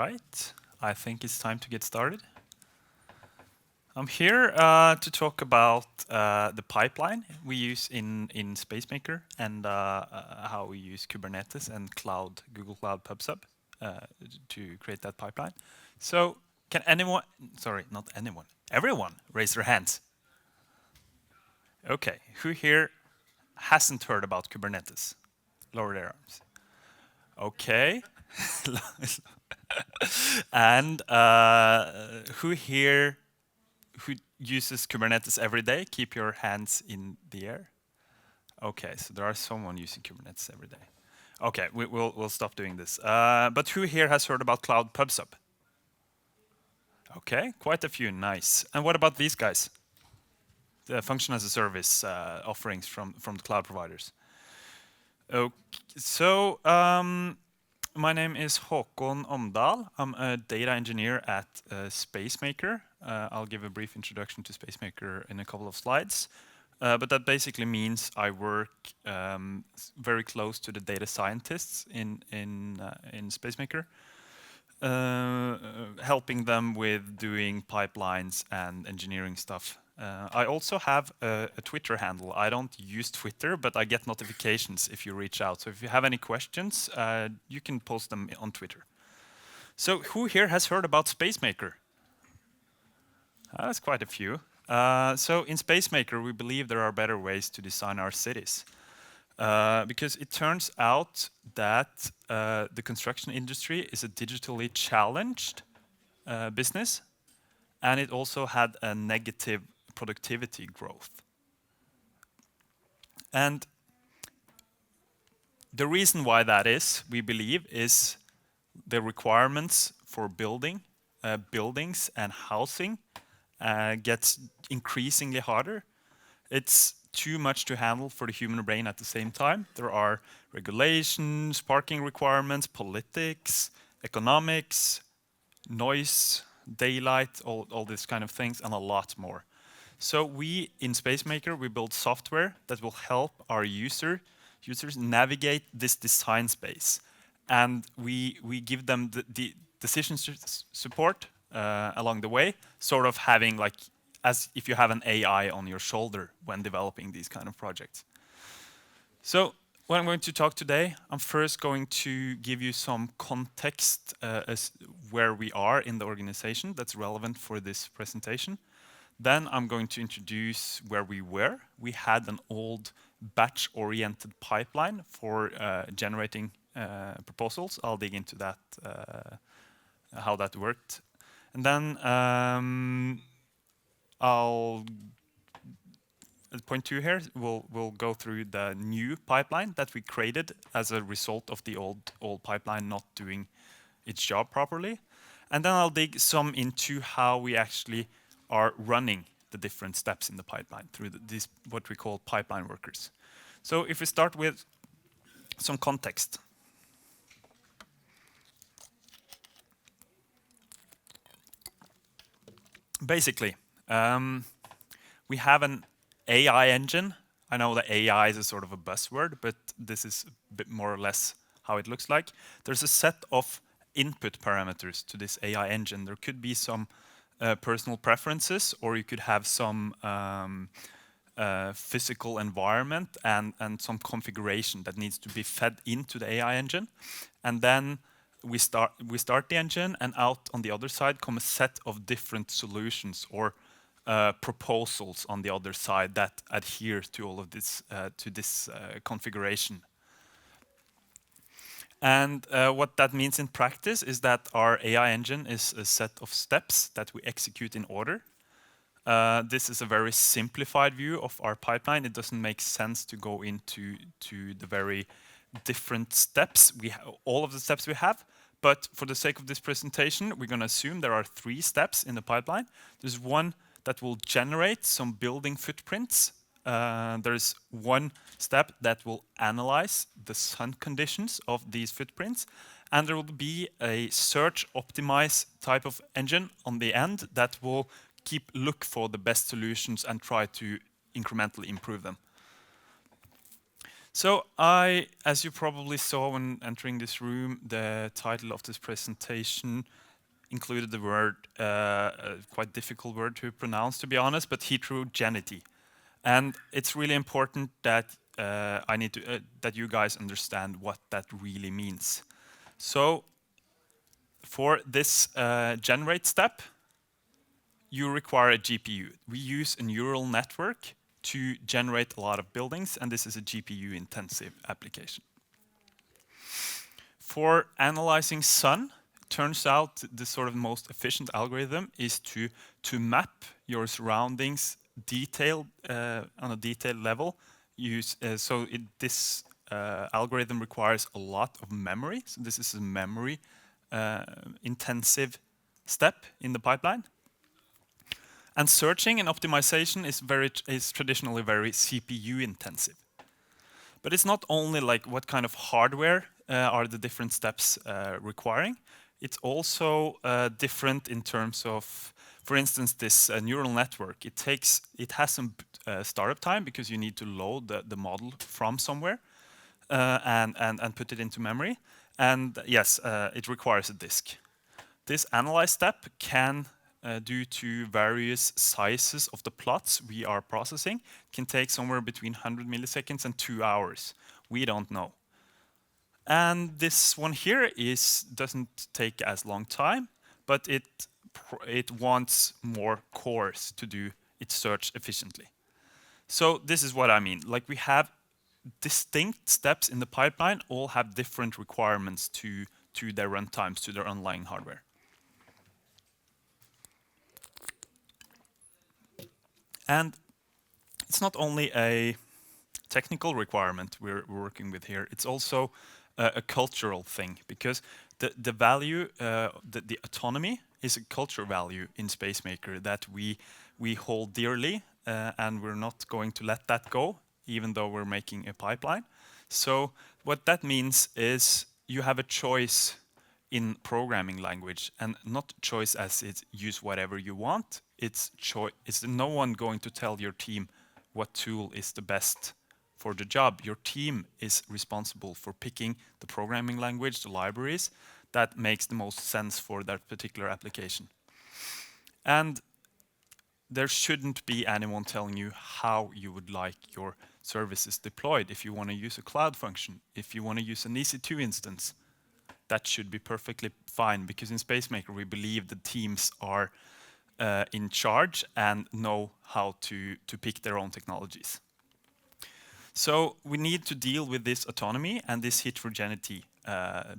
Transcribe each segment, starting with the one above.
right, I think it's time to get started. I'm here to talk about the pipeline we use in Spacemaker and how we use Kubernetes and Google Cloud PubSub to create that pipeline. So can anyone, sorry, not anyone, everyone raise their hands? Okay, who here hasn't heard about Kubernetes? Lower their arms. Okay. And who here who uses Kubernetes every day? Keep your hands in the air. Okay, so there are someone using Kubernetes every day. Okay, we'll stop doing this. But who here has heard about Cloud PubSub? Okay, quite a few, nice. And what about these guys? The function as a service offerings from the cloud providers. Okay, so my name is Hkon mdal. I'm a data engineer at Spacemaker. I'll give a brief introduction to Spacemaker in a couple of slides. But that basically means I work very close to the data scientists in Spacemaker, helping them with doing pipelines and engineering stuff. I also have a Twitter handle. I don't use Twitter, but I get notifications if you reach out. So if you have any questions, you can post them on Twitter. So who here has heard about Spacemaker? That's quite a few. So in Spacemaker, we believe there are better ways to design our cities. Because it turns out that the construction industry is a digitally challenged business, and it also had a negative productivity growth. And the reason why that is, we believe, is the requirements for buildings and housing gets increasingly harder. It's too much to handle for the human brain at the same time. There are regulations, parking requirements, politics, economics, noise, daylight, all these kind of things, and a lot more. So we, in Spacemaker, we build software that will help our users navigate this design space. And we give them the decision support along the way, sort of having like, as if you have an AI on your shoulder when developing these kind of projects. So what I'm going to talk today, I'm first going to give you some context as where we are in the organization that's relevant for this presentation. Then I'm going to introduce where we were. We had an old batch-oriented pipeline for generating proposals. I'll dig into that, how that worked. And then at point 2 here, we'll go through the new pipeline that we created as a result of the old pipeline not doing its job properly. And then I'll dig some into how we actually are running the different steps in the pipeline through these what we call pipeline workers. So if we start with some context. Basically, we have an AI engine. I know that AI is a sort of a buzzword, but this is a bit more or less how it looks like. There's a set of input parameters to this AI engine. There could be some personal preferences, or you could have some physical environment and some configuration that needs to be fed into the AI engine. And then we start the engine, and out on the other side come a set of different solutions or proposals on the other side that adhere to all of this to this configuration. And what that means in practice is that our AI engine is a set of steps that we execute in order. This is a very simplified view of our pipeline. It doesn't make sense to go into the very different steps, all of the steps we have. But for the sake of this presentation, we're going to assume there are 3 steps in the pipeline. There's one that will generate some building footprints. There's one step that will analyze the sun conditions of these footprints. And there will be a search optimize type of engine on the end that will look for the best solutions and try to incrementally improve them. So as you probably saw when entering this room, the title of this presentation included the word, a quite difficult word to pronounce, to be honest, but heterogeneity. And it's really important that that you guys understand what that really means. So for this generate step, you require a GPU. We use a neural network to generate a lot of buildings, and this is a GPU-intensive application. For analyzing sun, it turns out the sort of most efficient algorithm is to map your surroundings on a detailed level. This algorithm requires a lot of memory. So this is a memory intensive step in the pipeline. And searching and optimization is traditionally very CPU intensive. But it's not only like what kind of hardware are the different steps requiring. It's also different in terms of, for instance, this neural network. It has some startup time because you need to load the model from somewhere and put it into memory. And yes, it requires a disk. This analyze step can, due to various sizes of the plots we are processing, can take somewhere between 100 milliseconds and 2 hours. We don't know. And this one here doesn't take as long time, but it wants more cores to do its search efficiently. So this is what I mean. Like we have distinct steps in the pipeline, all have different requirements to their runtimes, to their underlying hardware. And it's not only a technical requirement we're working with here, it's also a cultural thing, because the value, the autonomy is a culture value in Spacemaker that we hold dearly, and we're not going to let that go, even though we're making a pipeline. So what that means is you have a choice in programming language, and not choice as it's use whatever you want. It's no one going to tell your team what tool is the best for the job. Your team is responsible for picking the programming language, the libraries that makes the most sense for that particular application. And there shouldn't be anyone telling you how you would like your services deployed. If you want to use a cloud function, if you want to use an EC2 instance, that should be perfectly fine, because in Spacemaker we believe the teams are in charge and know how to pick their own technologies. So we need to deal with this autonomy and this heterogeneity,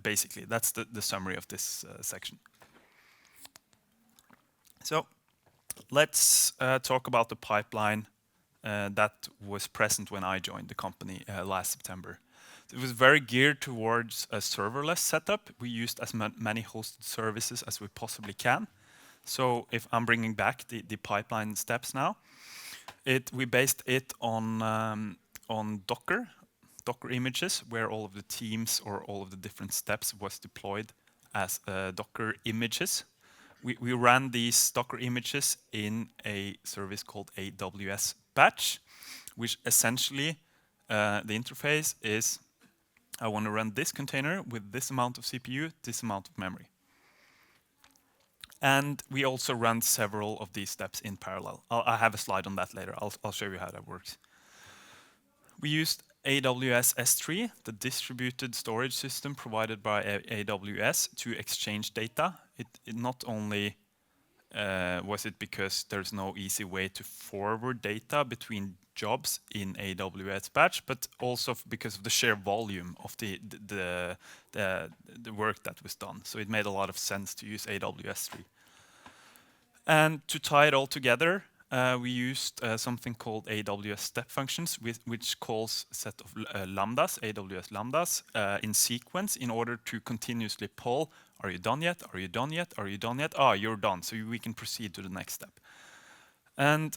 basically. That's the summary of this section. So let's talk about the pipeline that was present when I joined the company last September. It was very geared towards a serverless setup. We used as many hosted services as we possibly can. So if I'm bringing back the pipeline steps now, we based it on Docker images, where all of the teams or all of the different steps was deployed as Docker images. We ran these Docker images in a service called AWS Batch, which essentially the interface is, I want to run this container with this amount of CPU, this amount of memory. And we also ran several of these steps in parallel. I have a slide on that later. I'll show you how that works. We used AWS S3, the distributed storage system provided by AWS, to exchange data. It not only was it because there's no easy way to forward data between jobs in AWS Batch, but also because of the sheer volume of the work that was done. So it made a lot of sense to use AWS 3. And to tie it all together, we used something called AWS step functions, which calls a set of lambdas, AWS lambdas, in sequence in order to continuously poll, are you done yet? Are you done yet? Are you done yet? Ah, you're done, so we can proceed to the next step. And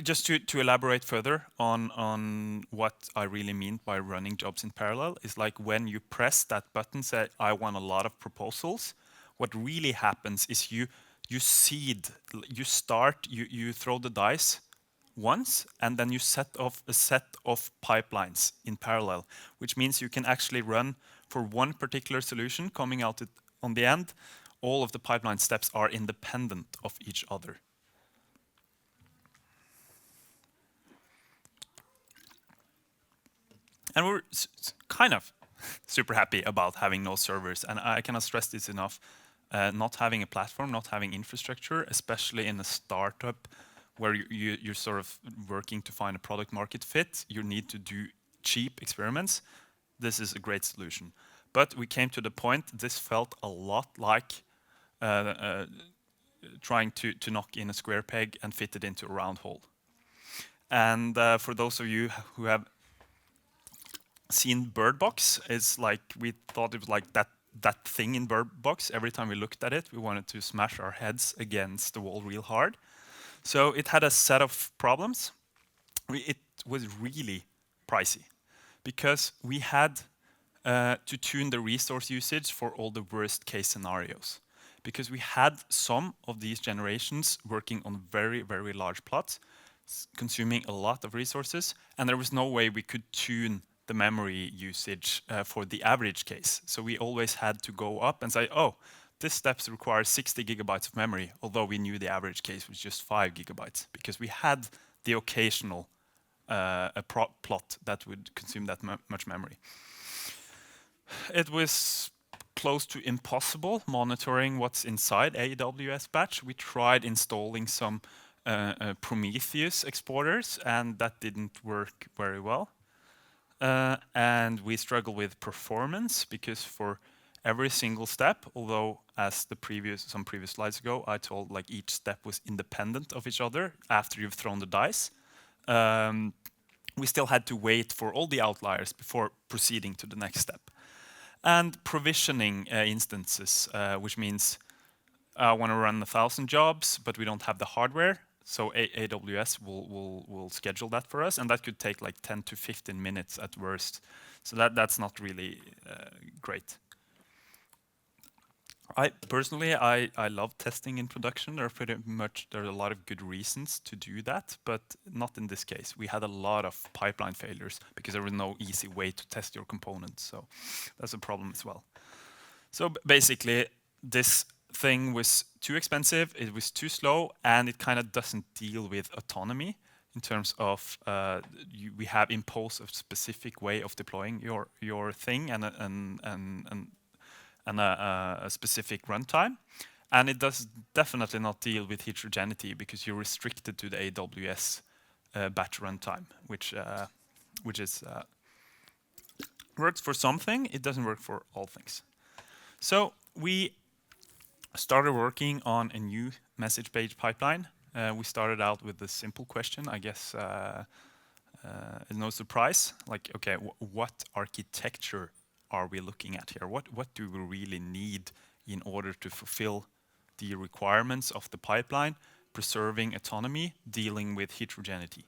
just to elaborate further on what I really mean by running jobs in parallel, is like when you press that button, say, I want a lot of proposals, what really happens is you seed, you throw the dice once, and then you set off a set of pipelines in parallel, which means you can actually run for one particular solution coming out on the end. All of the pipeline steps are independent of each other. And we're kind of super happy about having no servers. And I cannot stress this enough. Not having a platform, not having infrastructure, especially in a startup where you're sort of working to find a product market fit, you need to do cheap experiments. This is a great solution. But we came to the point, this felt a lot like trying to knock in a square peg and fit it into a round hole. And for those of you who have seen Bird Box, it's like we thought it was like that thing in Bird Box. Every time we looked at it, we wanted to smash our heads against the wall real hard. So it had a set of problems. It was really pricey because we had to tune the resource usage for all the worst case scenarios. Because we had some of these generations working on very, very large plots, consuming a lot of resources, and there was no way we could tune the memory usage for the average case. So we always had to go up and say, oh, this step requires 60 gigabytes of memory, although we knew the average case was just 5 gigabytes, because we had the occasional plot that would consume that much memory. It was close to impossible monitoring what's inside AWS batch. We tried installing some Prometheus exporters, and that didn't work very well. And we struggle with performance because for every single step, although as some previous slides ago, I told like each step was independent of each other after you've thrown the dice, we still had to wait for all the outliers before proceeding to the next step. And provisioning instances, which means I want to run 1,000 jobs, but we don't have the hardware. So AWS will schedule that for us, and that could take like 10 to 15 minutes at worst. So that's not really great. Personally, I love testing in production. There are a lot of good reasons to do that, but not in this case. We had a lot of pipeline failures because there was no easy way to test your components. So that's a problem as well. So basically, this thing was too expensive, it was too slow, and it kind of doesn't deal with autonomy in terms of we have imposed a specific way of deploying your thing and a specific runtime. And it does definitely not deal with heterogeneity because you're restricted to the AWS batch runtime, which is works for something, it doesn't work for all things. So we started working on a new message-based pipeline. We started out with a simple question, I guess it's no surprise. Like, okay, what architecture are we looking at here? What do we really need in order to fulfill the requirements of the pipeline, preserving autonomy, dealing with heterogeneity?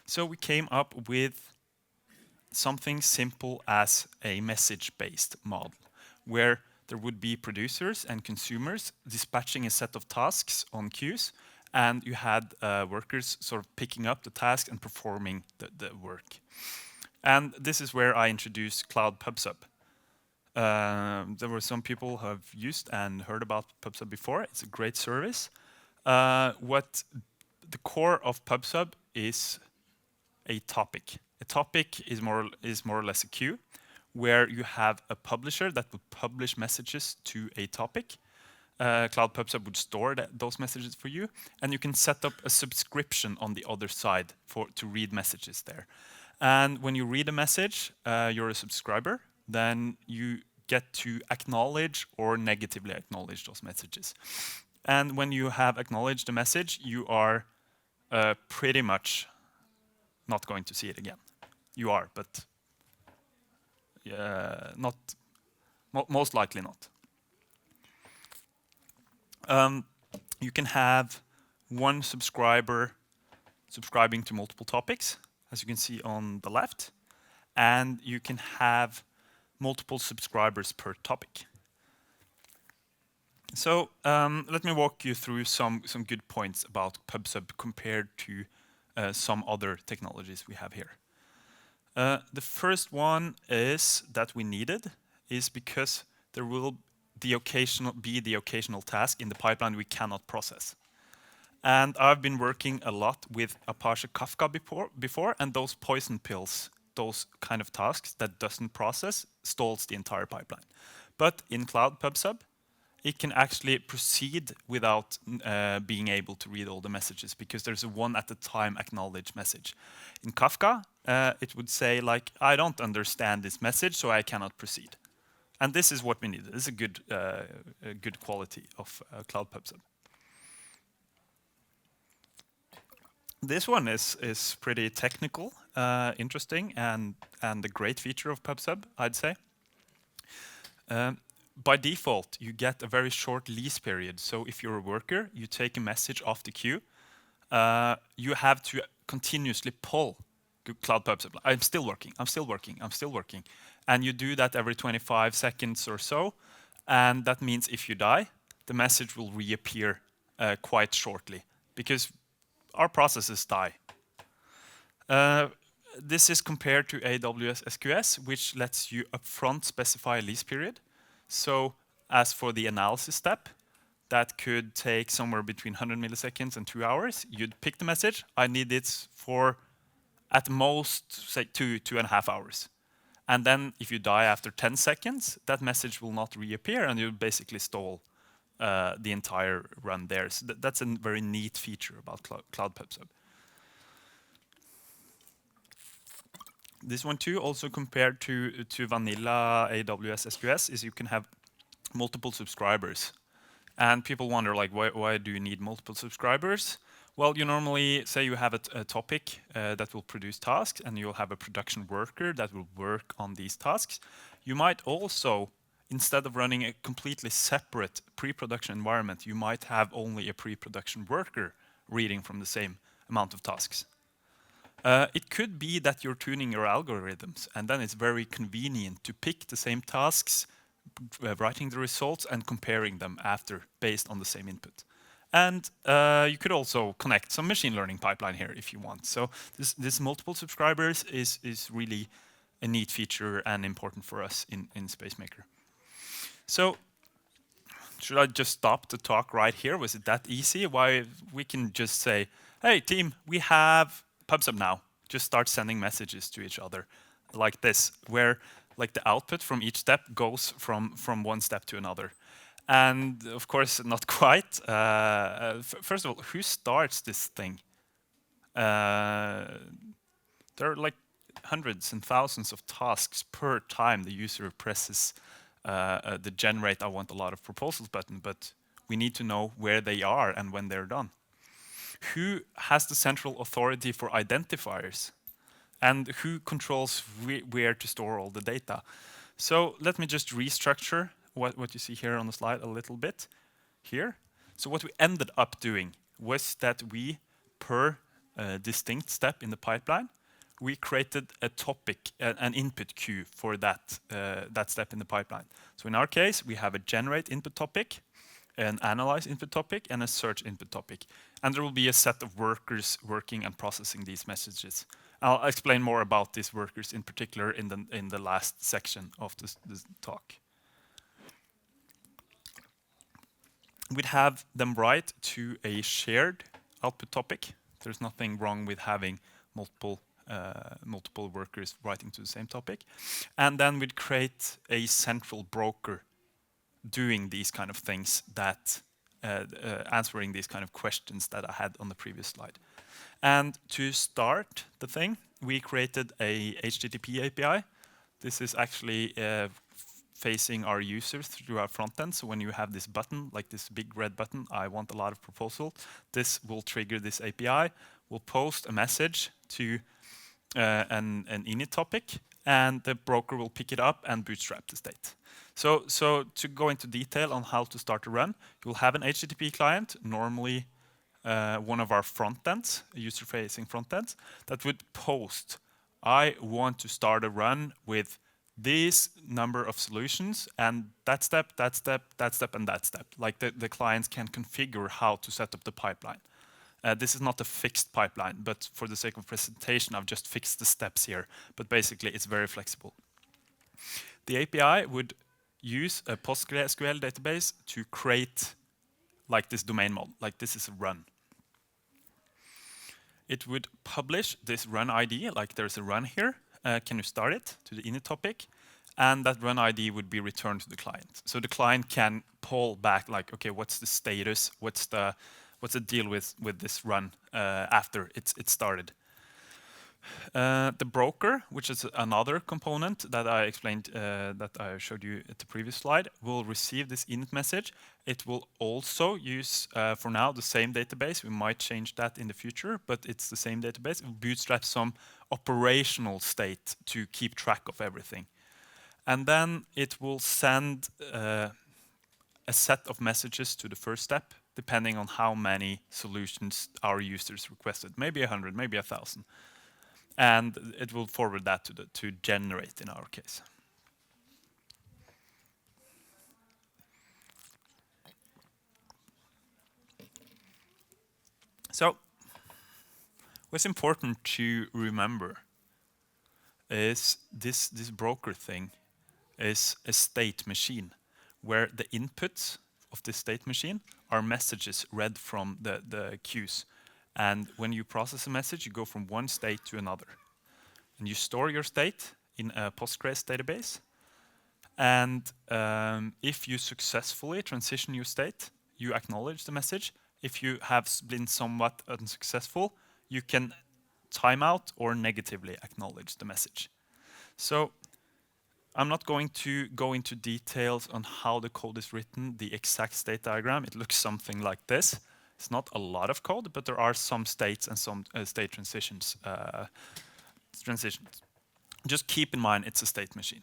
So we came up with something simple as a message-based model, where there would be producers and consumers dispatching a set of tasks on queues, and you had workers sort of picking up the task and performing the work. And this is where I introduced Cloud PubSub. There were some people who have used and heard about PubSub before. It's a great service. What the core of PubSub is a topic. A topic is more or less a queue, where you have a publisher that will publish messages to a topic. Cloud PubSub would store those messages for you, and you can set up a subscription on the other side to read messages there. And when you read a message, you're a subscriber, then you get to acknowledge or negatively acknowledge those messages. And when you have acknowledged the message, you are pretty much not going to see it again. You are, but most likely not. You can have one subscriber subscribing to multiple topics, as you can see on the left, and you can have multiple subscribers per topic. So let me walk you through some good points about PubSub compared to some other technologies we have here. The first one is that we needed is because there will be the occasional task in the pipeline we cannot process. And I've been working a lot with Apache Kafka before, and those poison pills, those kind of tasks that doesn't process, stalls the entire pipeline. But in Cloud PubSub, it can actually proceed without being able to read all the messages because there's a one at a time acknowledge message. In Kafka, it would say like, I don't understand this message, so I cannot proceed. And this is what we need. This is a good quality of Cloud PubSub. This one is pretty technical, interesting, and a great feature of PubSub, I'd say. By default, you get a very short lease period. So if you're a worker, you take a message off the queue, you have to continuously pull Cloud PubSub. I'm still working, I'm still working, I'm still working. And you do that every 25 seconds or so. And that means if you die, the message will reappear quite shortly because our processes die. This is compared to AWS SQS, which lets you upfront specify a lease period. So as for the analysis step, that could take somewhere between 100 milliseconds and 2 hours. You'd pick the message. I need it for at most, say, 2.5 hours. And then if you die after 10 seconds, that message will not reappear, and you basically stall the entire run there. So that's a very neat feature about Cloud PubSub. This one too, also compared to vanilla AWS SQS, is you can have multiple subscribers. And people wonder, like, why do you need multiple subscribers? Well, you normally say you have a topic that will produce tasks, and you'll have a production worker that will work on these tasks. You might also, instead of running a completely separate pre-production environment, you might have only a pre-production worker reading from the same amount of tasks. It could be that you're tuning your algorithms, and then it's very convenient to pick the same tasks, writing the results, and comparing them after based on the same input. And you could also connect some machine learning pipeline here if you want. So this multiple subscribers is really a neat feature and important for us in Spacemaker. So should I just stop the talk right here? Was it that easy? Why we can just say, hey team, we have PubSub now. Just start sending messages to each other like this, where like the output from each step goes from one step to another. And of course, not quite. First of all, who starts this thing? There are like hundreds and thousands of tasks per time the user presses the generate I want a lot of proposals button, but we need to know where they are and when they're done. Who has the central authority for identifiers? And who controls where to store all the data? So let me just restructure what you see here on the slide a little bit here. So what we ended up doing was that we, per distinct step in the pipeline, we created a topic, an input queue for that step in the pipeline. So in our case, we have a generate input topic, an analyze input topic, and a search input topic. And there will be a set of workers working and processing these messages. I'll explain more about these workers in particular in the last section of this talk. We'd have them write to a shared output topic. There's nothing wrong with having multiple workers writing to the same topic. And then we'd create a central broker doing these kind of things, that answering these kind of questions that I had on the previous slide. And to start the thing, we created a HTTP API. This is actually facing our users through our front end. So when you have this button, like this big red button, I want a lot of proposal, this will trigger this API. We'll post a message to an init topic, and the broker will pick it up and bootstrap the state. So to go into detail on how to start a run, you'll have an HTTP client, normally one of our front ends, user-facing front ends, that would post, I want to start a run with this number of solutions, and that step, that step, that step, and that step. Like the clients can configure how to set up the pipeline. This is not a fixed pipeline, but for the sake of presentation, I've just fixed the steps here. But basically, it's very flexible. The API would use a PostgreSQL database to create like this domain model, like this is a run. It would publish this run ID, like there's a run here. Can you start it to the init topic? And that run ID would be returned to the client. So the client can pull back, like, okay, what's the status? What's the deal with this run after it's started? The broker, which is another component that I explained, that I showed you at the previous slide, will receive this init message. It will also use, for now, the same database. We might change that in the future, but it's the same database. It will bootstrap some operational state to keep track of everything. And then it will send a set of messages to the first step, depending on how many solutions our users requested. Maybe 100, maybe 1,000. And it will forward that to generate in our case. So what's important to remember is this broker thing is a state machine, where the inputs of this state machine are messages read from the queues. And when you process a message, you go from one state to another. And you store your state in a Postgres database. And if you successfully transition your state, you acknowledge the message. If you have been somewhat unsuccessful, you can timeout or negatively acknowledge the message. So I'm not going to go into details on how the code is written, the exact state diagram. It looks something like this. It's not a lot of code, but there are some states and some state transitions. Just keep in mind it's a state machine.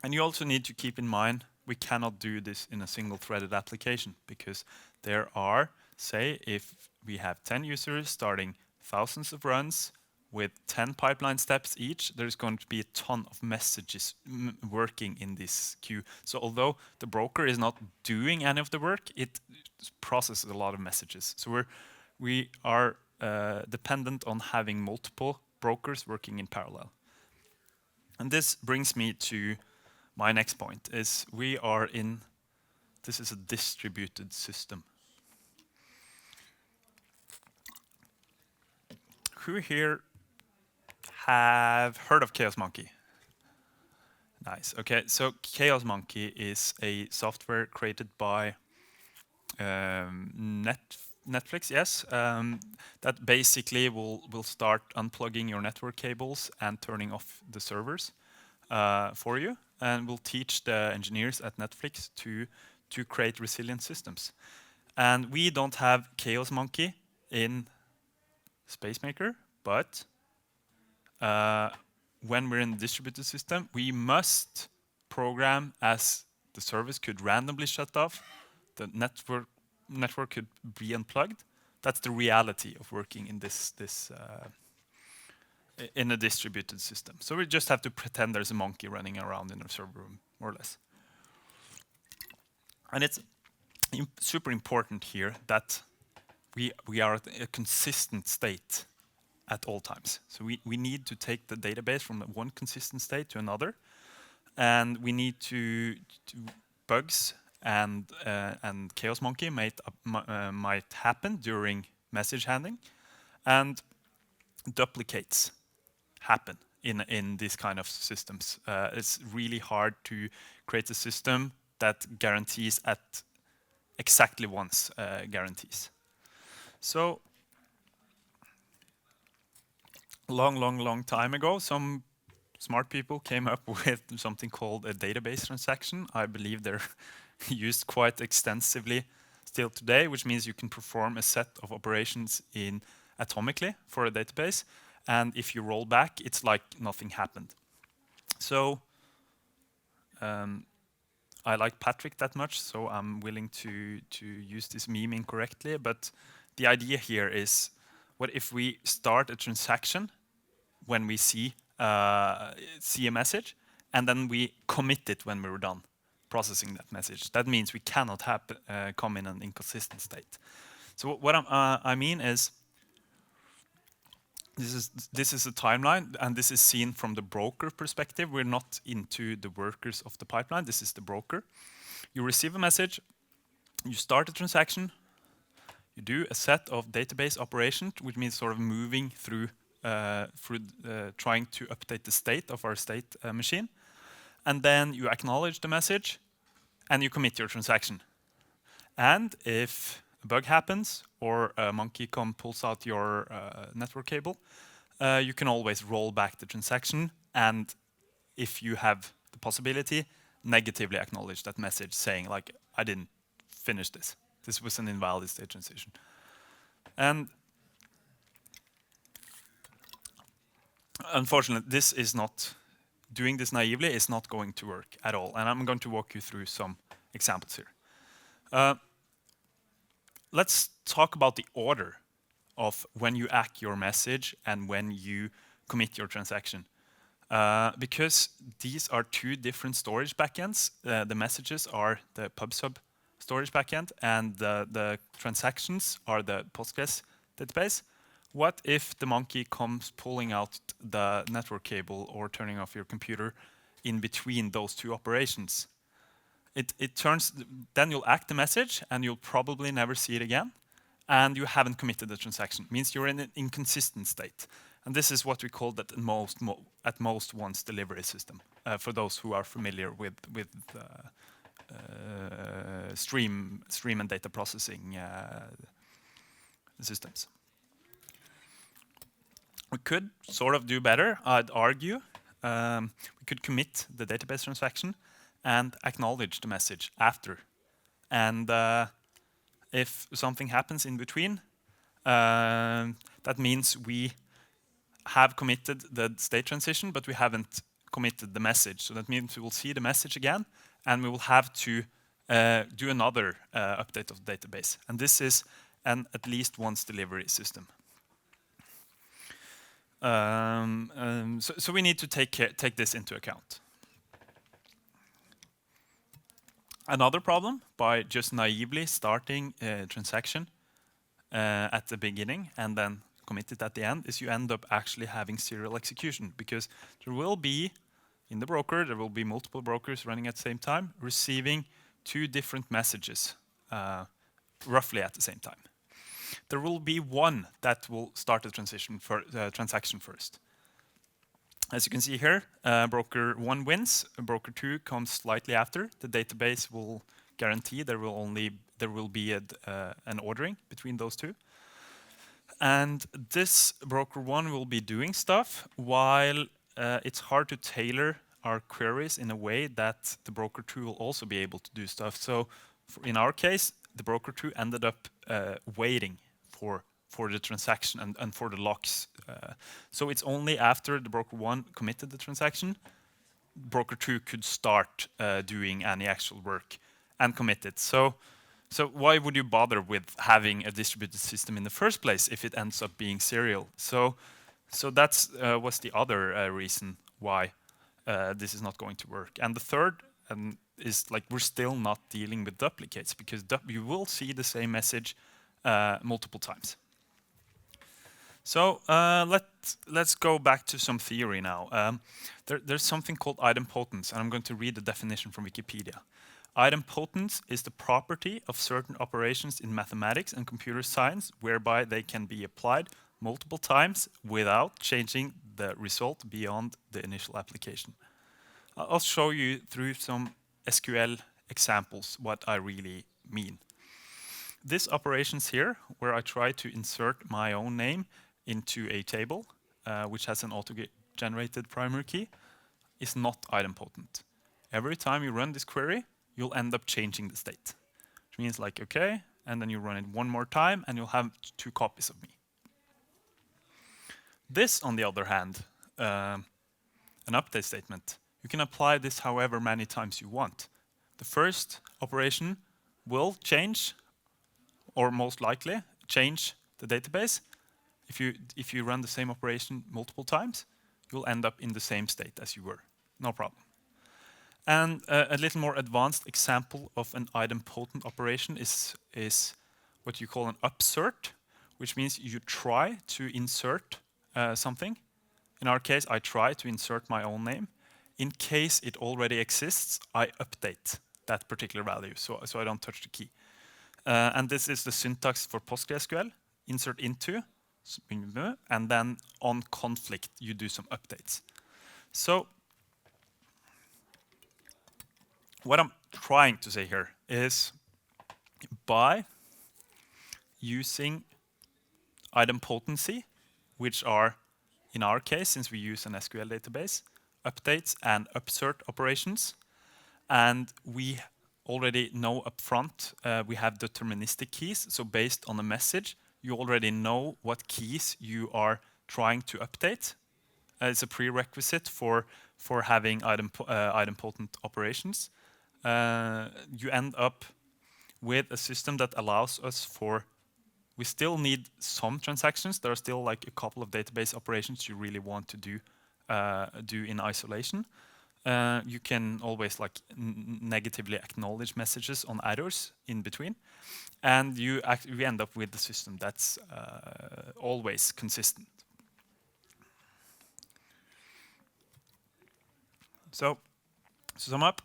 And you also need to keep in mind we cannot do this in a single threaded application, because there are, say, if we have 10 users starting thousands of runs with 10 pipeline steps each, there's going to be a ton of messages working in this queue. So although the broker is not doing any of the work, it processes a lot of messages. So we are dependent on having multiple brokers working in parallel. And this brings me to my next point, is this is a distributed system. Who here have heard of Chaos Monkey? Nice. Okay, so Chaos Monkey is a software created by Netflix, yes, that basically will start unplugging your network cables and turning off the servers for you, and will teach the engineers at Netflix to create resilient systems. And we don't have Chaos Monkey in Spacemaker, but when we're in the distributed system, we must program as the service could randomly shut off, the network could be unplugged. That's the reality of working in in a distributed system. So we just have to pretend there's a monkey running around in a server room, more or less. And it's super important here that we are at a consistent state at all times. So we need to take the database from one consistent state to another, and we need to bugs and Chaos Monkey might happen during message handling, and duplicates happen in these kind of systems. It's really hard to create a system that guarantees at exactly once guarantees. So long time ago, some smart people came up with something called a database transaction. I believe they're used quite extensively still today, which means you can perform a set of operations atomically for a database, and if you roll back, it's like nothing happened. So I like Patrick that much, so I'm willing to use this meme incorrectly, but the idea here is, what if we start a transaction when we see a message, and then we commit it when we're done? processing that message. That means we cannot come in an inconsistent state. So what I mean is, this is a timeline, and this is seen from the broker perspective. We're not into the workers of the pipeline. This is the broker. You receive a message, you start a transaction, you do a set of database operations, which means sort of moving through trying to update the state of our state machine. And then you acknowledge the message, and you commit your transaction. And if a bug happens, or a monkey pulls out your network cable, you can always roll back the transaction, and if you have the possibility, negatively acknowledge that message saying, like, I didn't finish this. This was an invalid state transition. And unfortunately, this is not, doing this naively is not going to work at all. And I'm going to walk you through some examples here. Let's talk about the order of when you act your message and when you commit your transaction. Because these are two different storage backends. The messages are the PubSub storage backend, and the transactions are the Postgres database. What if the monkey comes pulling out the network cable or turning off your computer in between those two operations? Then you'll act the message, and you'll probably never see it again, and you haven't committed the transaction. It means you're in an inconsistent state. And this is what we call that at most once delivery system, for those who are familiar with stream and data processing systems. We could sort of do better, I'd argue. We could commit the database transaction and acknowledge the message after. And if something happens in between, that means we have committed the state transition, but we haven't committed the message. So that means we will see the message again, and we will have to do another update of the database. And this is an at least once delivery system. So we need to take this into account. Another problem, by just naively starting a transaction at the beginning and then commit it at the end, is you end up actually having serial execution, because there will be, in the broker, there will be multiple brokers running at the same time, receiving two different messages roughly at the same time. There will be one that will start the transaction first. As you can see here, broker 1 wins, broker 2 comes slightly after. The database will guarantee there will be an ordering between those two. And this broker 1 will be doing stuff while it's hard to tailor our queries in a way that the broker 2 will also be able to do stuff. So in our case, the broker 2 ended up waiting for the transaction and for the locks. So it's only after the broker 1 committed the transaction, broker 2 could start doing any actual work and commit it. So why would you bother with having a distributed system in the first place if it ends up being serial? So that's was the other reason why this is not going to work. And the third is, like, we're still not dealing with duplicates, because you will see the same message multiple times. So let's go back to some theory now. There's something called idempotency, and I'm going to read the definition from Wikipedia. Idempotency is the property of certain operations in mathematics and computer science whereby they can be applied multiple times without changing the result beyond the initial application. I'll show you through some SQL examples what I really mean. This operations here, where I try to insert my own name into a table, which has an auto-generated primary key, is not idempotent. Every time you run this query, you'll end up changing the state. Which means, like, okay, and then you run it one more time, and you'll have 2 copies of me. This, on the other hand, an update statement, you can apply this however many times you want. The first operation will change, or most likely change, the database. If you run the same operation multiple times, you'll end up in the same state as you were. No problem. And a little more advanced example of an idempotent operation is what you call an upsert, which means you try to insert something. In our case, I try to insert my own name. In case it already exists, I update that particular value, so I don't touch the key. And this is the syntax for PostgreSQL. Insert into, and then on conflict, you do some updates. So what I'm trying to say here is by using idempotency, which are, in our case, since we use an SQL database, updates and upsert operations, and we already know upfront we have deterministic keys. So based on a message, you already know what keys you are trying to update. It's a prerequisite for having idempotent operations. You end up with a system that allows us for, we still need some transactions. There are still like a couple of database operations you really want to do in isolation. You can always like negatively acknowledge messages on errors in between, and you end up with the system that's always consistent. So to sum up,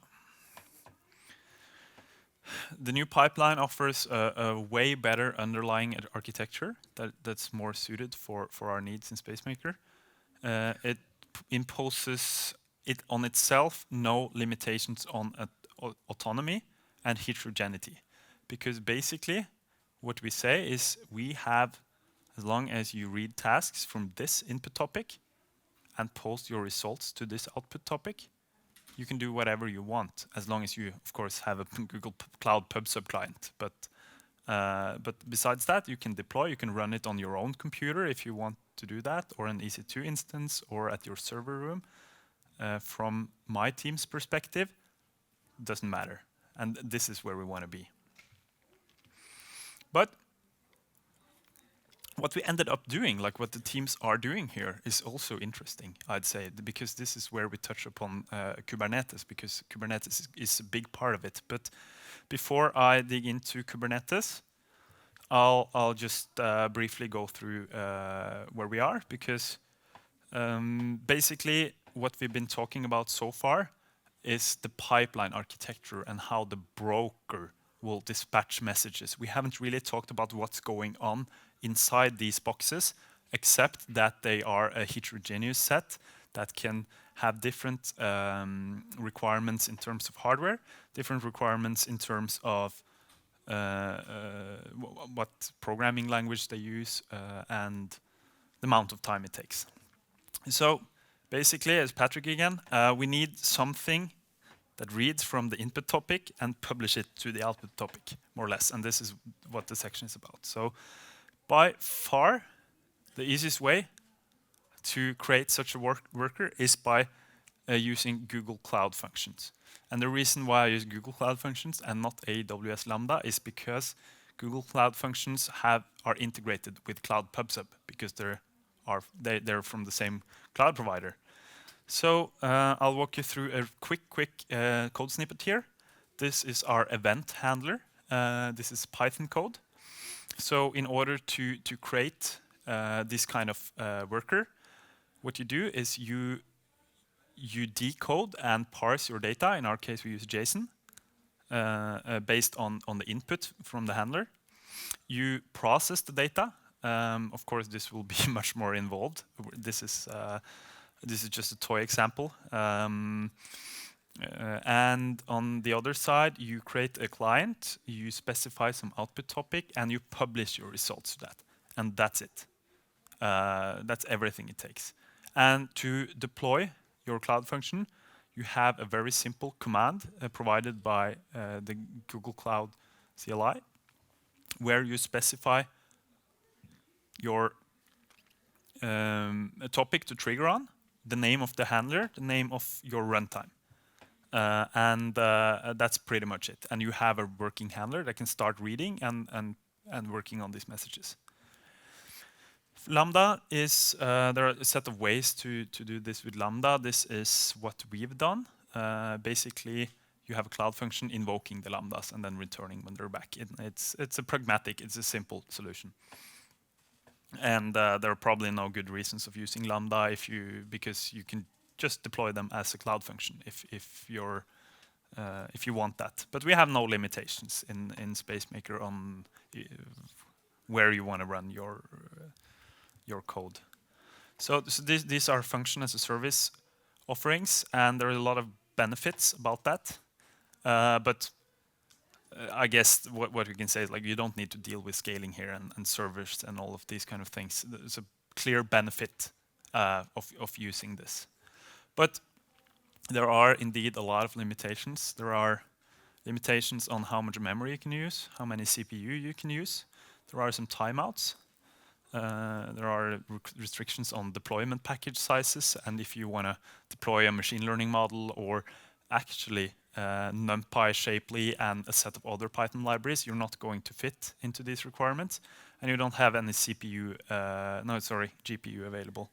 the new pipeline offers a way better underlying architecture that's more suited for our needs in Spacemaker. It imposes it on itself no limitations on autonomy and heterogeneity, because basically what we say is we have, as long as you read tasks from this input topic and post your results to this output topic, you can do whatever you want, as long as you, of course, have a Google Cloud PubSub client. But besides that, you can deploy, you can run it on your own computer if you want to do that, or an EC2 instance, or at your server room. From my team's perspective, doesn't matter. And this is where we want to be. But what we ended up doing, like what the teams are doing here, is also interesting, I'd say, because this is where we touch upon Kubernetes, because Kubernetes is a big part of it. But before I dig into Kubernetes, I'll just briefly go through where we are, because basically what we've been talking about so far is the pipeline architecture and how the broker will dispatch messages. We haven't really talked about what's going on inside these boxes, except that they are a heterogeneous set that can have different requirements in terms of hardware, different requirements in terms of what programming language they use, and the amount of time it takes. So basically, as Patrick again, we need something that reads from the input topic and publish it to the output topic, more or less. And this is what the section is about. So by far, the easiest way to create such a worker is by using Google Cloud Functions. And the reason why I use Google Cloud Functions and not AWS Lambda is because Google Cloud Functions are integrated with Cloud PubSub, because they're from the same cloud provider. So I'll walk you through a quick code snippet here. This is our event handler. This is Python code. So in order to create this kind of worker, what you do is you decode and parse your data. In our case, we use JSON based on the input from the handler. You process the data. Of course, this will be much more involved. This is just a toy example. And on the other side, you create a client, you specify some output topic, and you publish your results to that. And that's it. That's everything it takes. And to deploy your cloud function, you have a very simple command provided by the Google Cloud CLI, where you specify your a topic to trigger on, the name of the handler, the name of your runtime. And that's pretty much it. And you have a working handler that can start reading and working on these messages. Lambda is, there are a set of ways to do this with Lambda. This is what we've done. basically you have a cloud function invoking the lambdas and then returning when they're back. It's a pragmatic, it's a simple solution. And there are probably no good reasons of using Lambda because you can just deploy them as a cloud function if you want that. But we have no limitations in Spacemaker on where you want to run your code. So these are function as a service offerings, and there are a lot of benefits about that. But I guess what we can say is like you don't need to deal with scaling here and servers and all of these kind of things. There's a clear benefit of using this. But there are indeed a lot of limitations. There are limitations on how much memory you can use, how many CPU you can use. There are some timeouts. There are restrictions on deployment package sizes, and if you want to deploy a machine learning model or actually NumPy, Shapely, and a set of other Python libraries, you're not going to fit into these requirements, and you don't have any GPU available.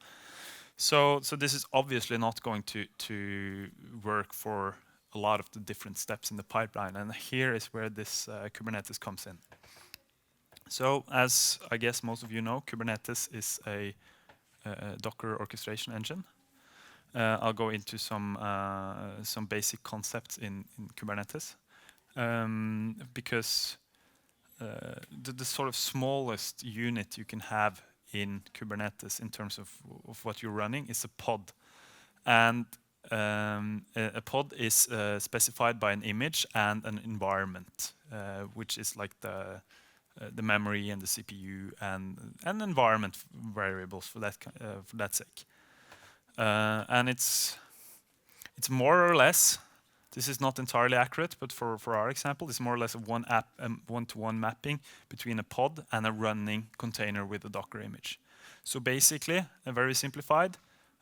So this is obviously not going to work for a lot of the different steps in the pipeline, and here is where this Kubernetes comes in. So as I guess most of you know, Kubernetes is a Docker orchestration engine. I'll go into some basic concepts in Kubernetes because the sort of smallest unit you can have in Kubernetes in terms of what you're running is a pod, and a pod is specified by an image and an environment, which is like the memory and the CPU and environment variables for that sake. And it's more or less, this is not entirely accurate, but for our example, it's more or less a one-to-one mapping between a pod and a running container with a Docker image. So basically, a very simplified,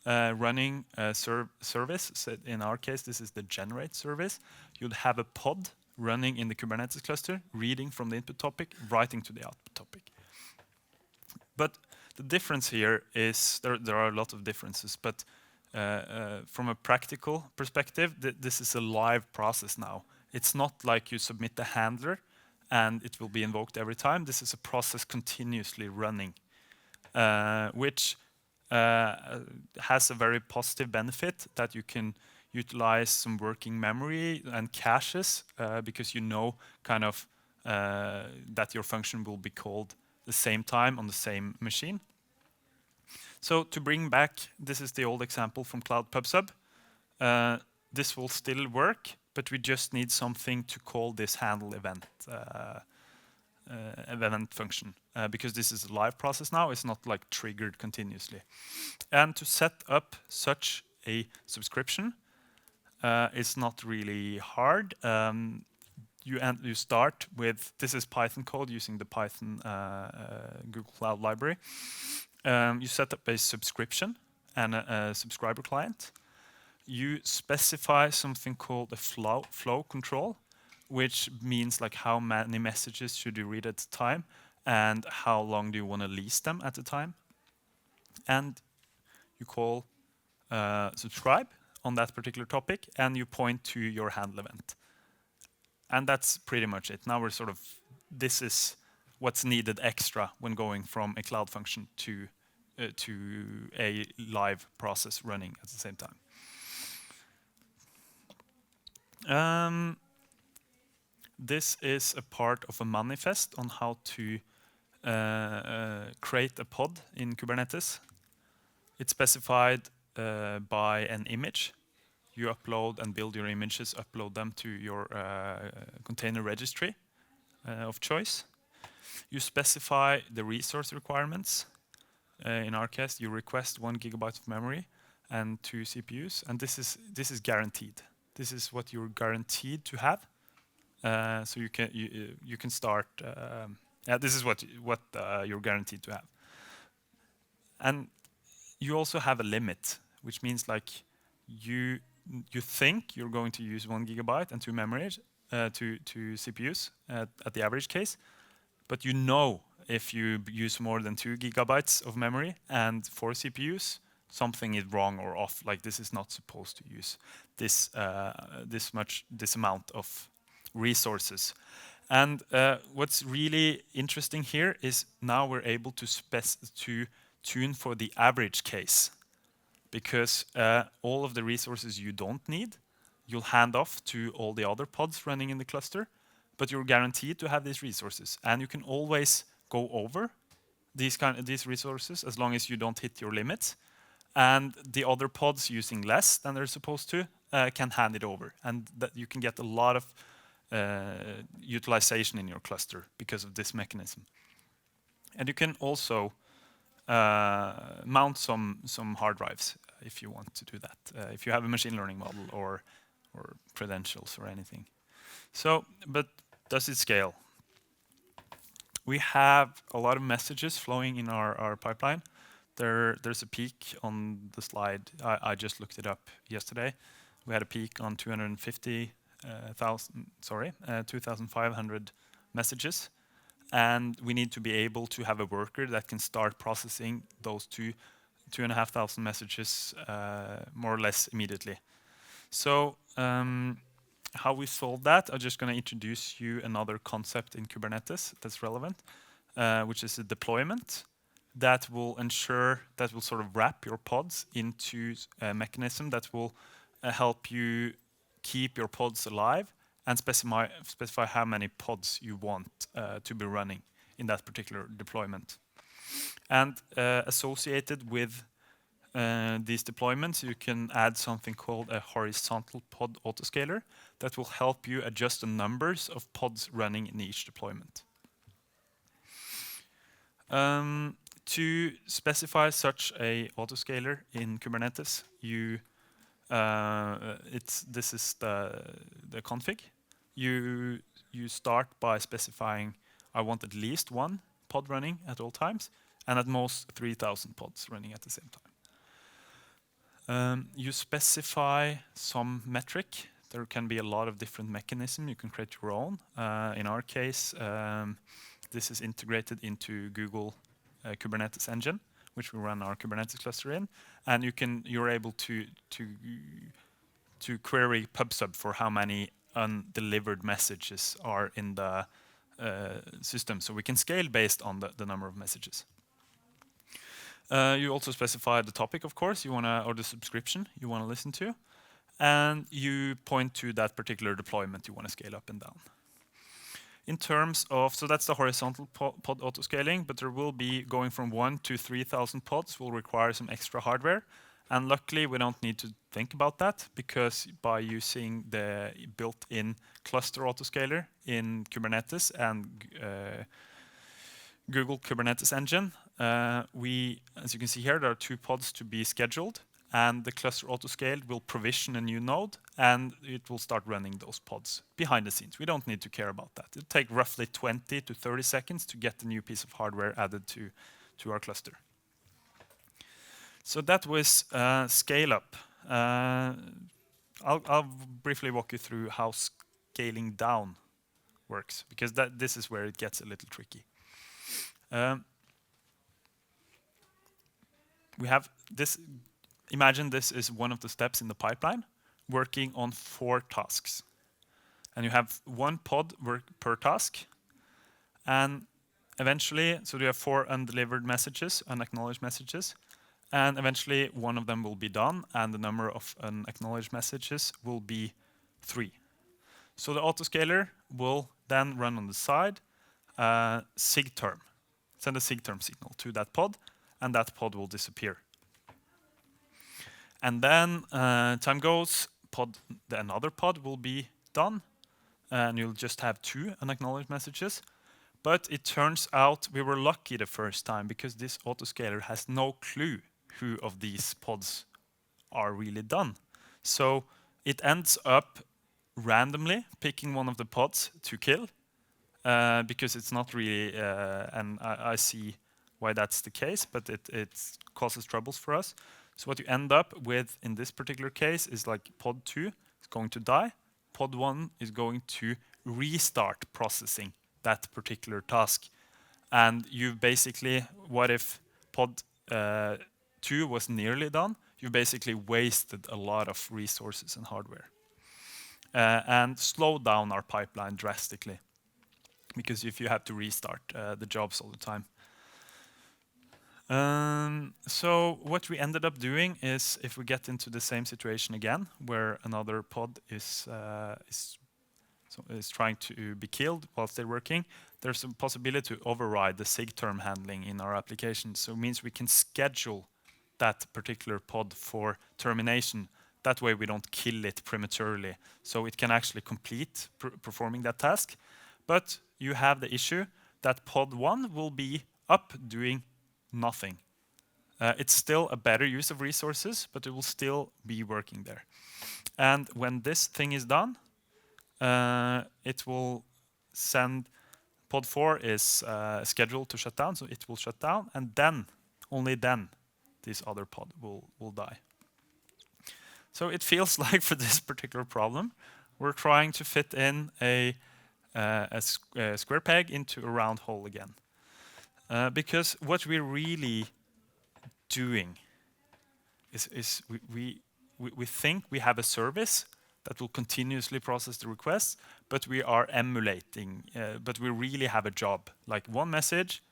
running a service, so in our case, this is the generate service. You'd have a pod running in the Kubernetes cluster, reading from the input topic, writing to the output topic. But the difference here is, there are a lot of differences, but from a practical perspective, this is a live process now. It's not like you submit the handler and it will be invoked every time. This is a process continuously running, which has a very positive benefit that you can utilize some working memory and caches because you know kind of that your function will be called the same time on the same machine. So to bring back, this is the old example from Cloud PubSub. This will still work, but we just need something to call this handle event function because this is a live process now. It's not like triggered continuously. And to set up such a subscription is not really hard. You start with, this is Python code using the Python Google Cloud library. You set up a subscription and a subscriber client. You specify something called a flow control, which means like how many messages should you read at a time and how long do you want to lease them at a time. And you call subscribe on that particular topic, and you point to your handle event. And that's pretty much it. Now we're sort of, this is what's needed extra when going from a cloud function to a live process running at the same time. This is a part of a manifest on how to create a pod in Kubernetes. It's specified by an image. You upload and build your images, upload them to your container registry of choice. You specify the resource requirements. In our case, you request 1 GB of memory and 2 CPUs, and this is guaranteed. This is what you're guaranteed to have. So you can start. This is what you're guaranteed to have. And you also have a limit, which means like you think you're going to use 1 GB and 2 memories, 2 CPUs at the average case, but you know if you use more than 2 GB of memory and 4 CPUs, something is wrong or off, like this is not supposed to use this amount of resources. And what's really interesting here is now we're able to tune for the average case, because all of the resources you don't need, you'll hand off to all the other pods running in the cluster, but you're guaranteed to have these resources, and you can always go over these resources as long as you don't hit your limits. And the other pods using less than they're supposed to can hand it over, and that you can get a lot of utilization in your cluster because of this mechanism. And you can also mount some hard drives if you want to do that, if you have a machine learning model or credentials or anything. So, but does it scale? We have a lot of messages flowing in our pipeline. There's a peak on the slide. I just looked it up yesterday. We had a peak on 2,500 messages. And we need to be able to have a worker that can start processing those 2,500 messages more or less immediately. So how we solve that, I'm just going to introduce you another concept in Kubernetes that's relevant, which is a deployment that will ensure, that will sort of wrap your pods into a mechanism that will help you keep your pods alive and specify how many pods you want to be running in that particular deployment. And associated with these deployments, you can add something called a horizontal pod autoscaler that will help you adjust the numbers of pods running in each deployment. To specify such a autoscaler in Kubernetes, this is the config. You start by specifying, I want at least one pod running at all times, and at most 3,000 pods running at the same time. You specify some metric. There can be a lot of different mechanisms. You can create your own. In our case, this is integrated into Google Kubernetes engine, which we run our Kubernetes cluster in, and you're able to query PubSub for how many undelivered messages are in the system, so we can scale based on the number of messages. You also specify the topic, of course, or the subscription you want to listen to, and you point to that particular deployment you want to scale up and down. In terms of, so that's the horizontal pod autoscaling, but there will be going from 1 to 3,000 pods will require some extra hardware. And luckily, we don't need to think about that, because by using the built-in cluster autoscaler in Kubernetes and Google Kubernetes engine, as you can see here, there are 2 pods to be scheduled, and the cluster autoscale will provision a new node, and it will start running those pods behind the scenes. We don't need to care about that. It'll take roughly 20 to 30 seconds to get the new piece of hardware added to our cluster. So that was scale up. I'll briefly walk you through how scaling down works, because this is where it gets a little tricky. We have this. Imagine this is one of the steps in the pipeline working on 4 tasks. And you have 1 pod per task. And eventually, so you have 4 undelivered messages, unacknowledged messages. And eventually, one of them will be done, and the number of unacknowledged messages will be 3. So the autoscaler will then run on the side sigterm, send a sigterm signal to that pod, and that pod will disappear. And then time goes, another pod will be done, and you'll just have 2 unacknowledged messages. But it turns out we were lucky the first time, because this autoscaler has no clue who of these pods are really done. So it ends up randomly picking one of the pods to kill, because it's not really, and I see why that's the case, but it causes troubles for us. So what you end up with in this particular case is like pod 2 is going to die. Pod 1 is going to restart processing that particular task. And you basically, what if pod 2 was nearly done, you basically wasted a lot of resources and hardware. And slowed down our pipeline drastically. Because if you have to restart the jobs all the time. So what we ended up doing is, if we get into the same situation again, where another pod is trying to be killed whilst they're working, there's a possibility to override the sig term handling in our application. So it means we can schedule that particular pod for termination. That way we don't kill it prematurely. So it can actually complete performing that task. But you have the issue that pod 1 will be up doing nothing. It's still a better use of resources, but it will still be working there. And when this thing is done, it will send, pod 4 is scheduled to shut down, so it will shut down, and then, only then, this other pod will die. So it feels like for this particular problem, we're trying to fit in a square peg into a round hole again. Because what we're really doing is we think we have a service that will continuously process the requests, but we are emulating, but we really have a job, like one message,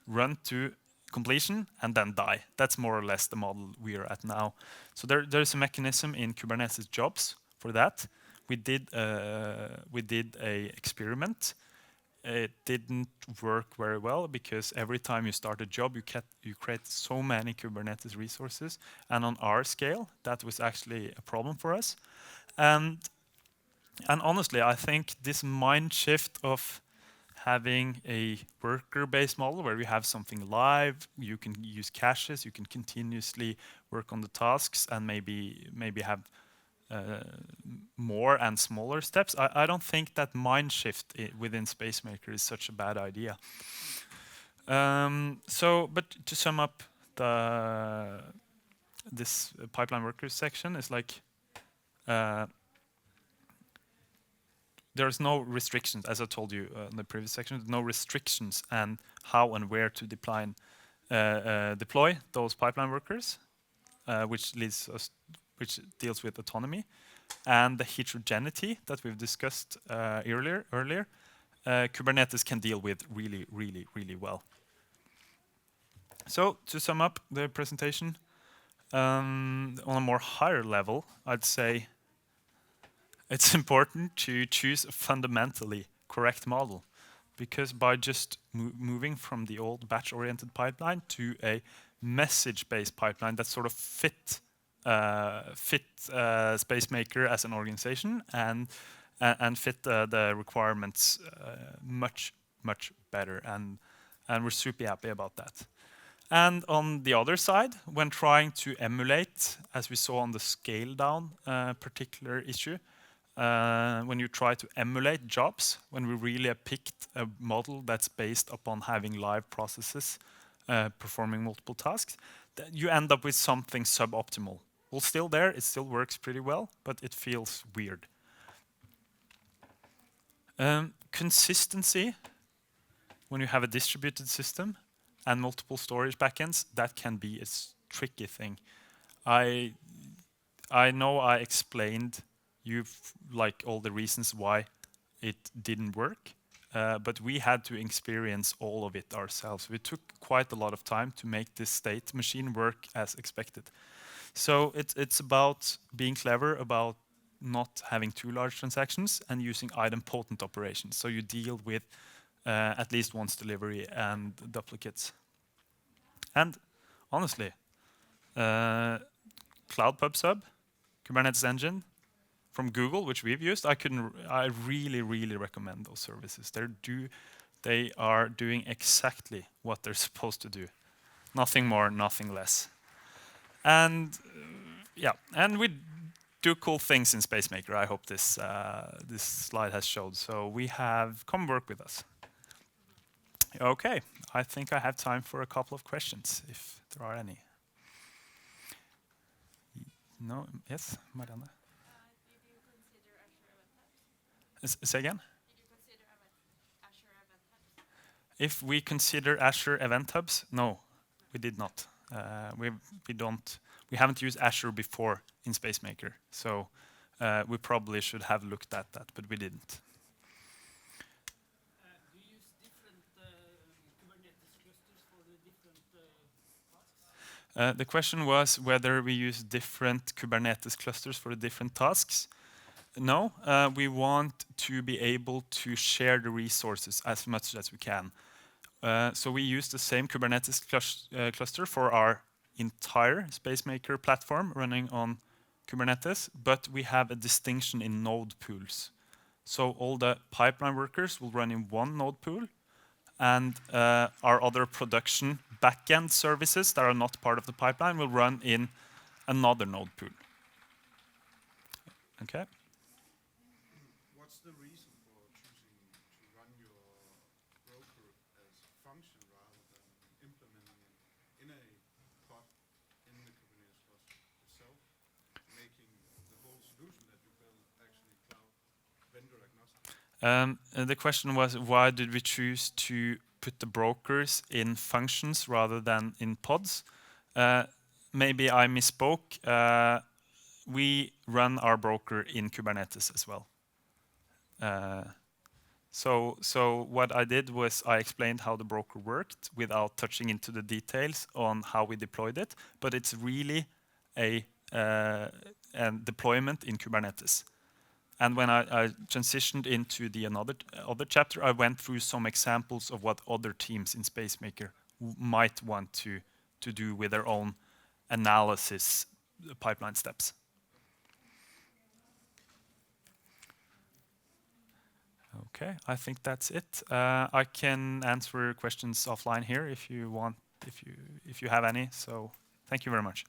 run to completion, and then die. That's more or less the model we are at now. So there's a mechanism in Kubernetes jobs for that. We did a experiment. It didn't work very well because every time you start a job, you create so many Kubernetes resources. And on our scale, that was actually a problem for us. And honestly, I think this mind shift of having a worker-based model where you have something live, you can use caches, you can continuously work on the tasks, and maybe have more and smaller steps. I don't think that mind shift within Spacemaker is such a bad idea. But to sum up this pipeline workers section is like there's no restrictions, as I told you in the previous section, no restrictions and how and where to deploy those pipeline workers, which deals with autonomy, and the heterogeneity that we've discussed earlier. Kubernetes can deal with really, really, really well. So to sum up the presentation, on a more higher level, I'd say it's important to choose a fundamentally correct model, because by just moving from the old batch-oriented pipeline to a message-based pipeline that sort of fit Spacemaker as an organization and fit the requirements much better, and we're super happy about that. And on the other side, when trying to emulate, as we saw on the scale down particular issue, when you try to emulate jobs, when we really have picked a model that's based upon having live processes performing multiple tasks, you end up with something suboptimal. Well, still there, it still works pretty well, but it feels weird. Consistency, when you have a distributed system and multiple storage backends, that can be a tricky thing. I know I explained like all the reasons why it didn't work, but we had to experience all of it ourselves. We took quite a lot of time to make this state machine work as expected. So it's about being clever about not having too large transactions and using idempotent operations. So you deal with at least once delivery and duplicates. And honestly, Cloud Pub Sub, Kubernetes Engine from Google, which we've used, I really recommend those services. They are doing exactly what they're supposed to do. Nothing more, nothing less. And yeah, and we do cool things in Spacemaker. I hope this slide has showed. So come work with us. Okay, I think I have time for a couple of questions, if there are any. No, yes, Marianne? Did you consider Azure Event Hubs? Say again? Did you consider Azure Event Hubs? If we consider Azure Event Hubs, no, we did not. We haven't used Azure before in Spacemaker, so we probably should have looked at that, but we didn't. Do you use different Kubernetes clusters for the different tasks? The question was whether we use different Kubernetes clusters for the different tasks. No, we want to be able to share the resources as much as we can. So we use the same Kubernetes cluster for our entire Spacemaker platform running on Kubernetes, but we have a distinction in node pools. So all the pipeline workers will run in one node pool, and our other production backend services that are not part of the pipeline will run in another node pool. Okay. What's the reason for choosing to run your broker as function rather than implementing it in a pod in the Kubernetes cluster itself, making the whole solution that you build actually cloud vendor agnostic? The question was, why did we choose to put the brokers in functions rather than in pods? Maybe I misspoke. We run our broker in Kubernetes as well. So what I did was I explained how the broker worked without touching into the details on how we deployed it, but it's really a deployment in Kubernetes. And when I transitioned into the other chapter, I went through some examples of what other teams in Spacemaker might want to do with their own analysis pipeline steps. Okay, I think that's it. I can answer questions offline here if you want, if you have any. So thank you very much.